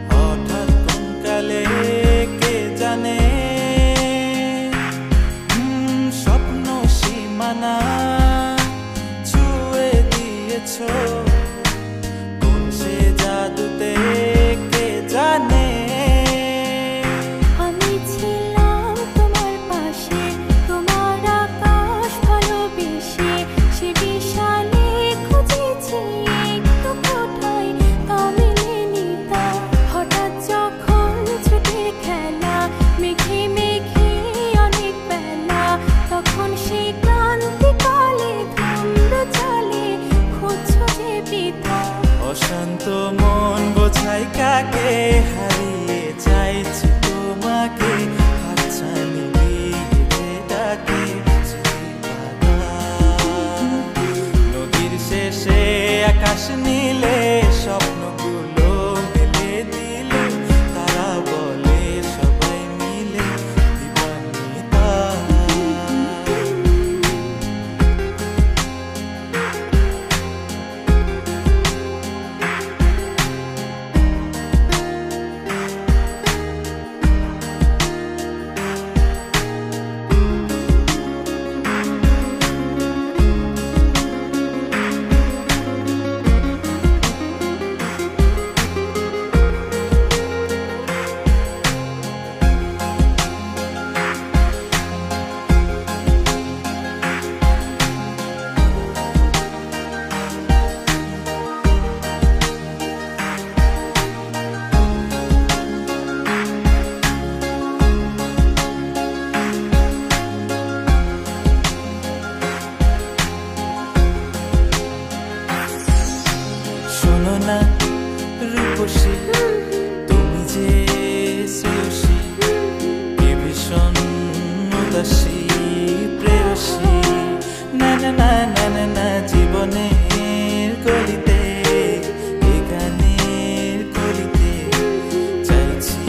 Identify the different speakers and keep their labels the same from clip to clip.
Speaker 1: হঠাৎ কোন কালে কে জানে স্বপ্ন সীমানা ছুঁয়ে দিয়েছ কোন সে জাদুতে কে জানে
Speaker 2: আমি ছিলাম তোমার পাশে তোমার আকাশ ভালোবেসে সে বিশালে খুঁজেছি একটু কোথায় তা মেলেনি তা হঠাৎ যখন ছুটে খেলা মেঘে মেঘে অনেক বেলা তখন সে ক্রান্তিকালে ধুম্র চালে খুঁজছো যে পিতা
Speaker 1: অশান্ত মন বোঝাই কাকে হারিয়ে চাইছি তোমাকে হাতছানি দিয়ে ডাকে নদীর শেষে আকাশ নীলে স্বপ্নগুলো মেলে দিলে তারা বলে সবাই মিলে দিবানিতা শোনো না রূপসী তুমি যে শ্রেয়সী কে ভীষণ উদাসী প্রেয়সী না না না না না না জীবনের গলিতে এ গানের কলিতে চাইছি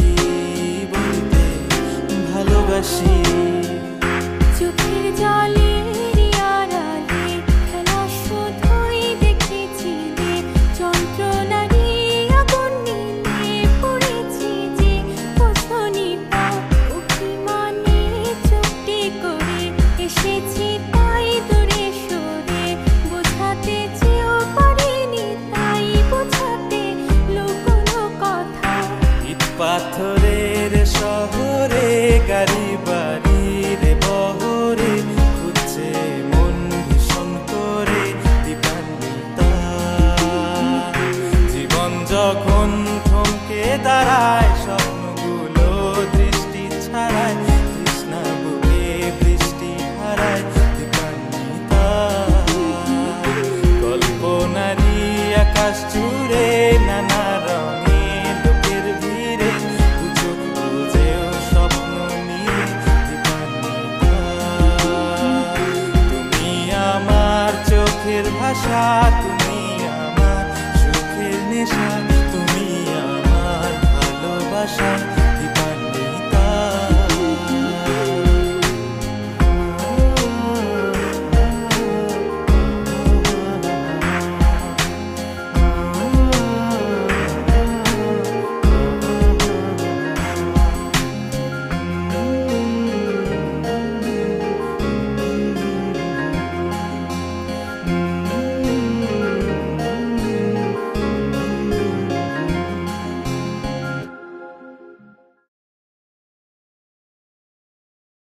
Speaker 1: বলতে ভালোবাসি
Speaker 2: চোখের জলের আড়ালে খেলা শুধুই দেখেছি রে যন্ত্রণারই আগুন নিয়ে পড়েছি যে বোঝনি তা অভিমানে চুপটি করে এসেছি তাই দূরে সরে বোঝাতে চেয়েও পারিনি তাই বোঝাতে লুকোনো কথা
Speaker 1: ইট পাথরের শহরে গাড়ি বাড়ির বহরে খুঁজছে মন ভীষণ করে দিবানিতা জীবন যখন থমকে দাঁড়ায় স্বপ্নগুলো দৃষ্টি ছাড়ায় তৃষ্ণা বুকে বৃষ্টি হারায় দিবানিতা কল্পনারই আকাশ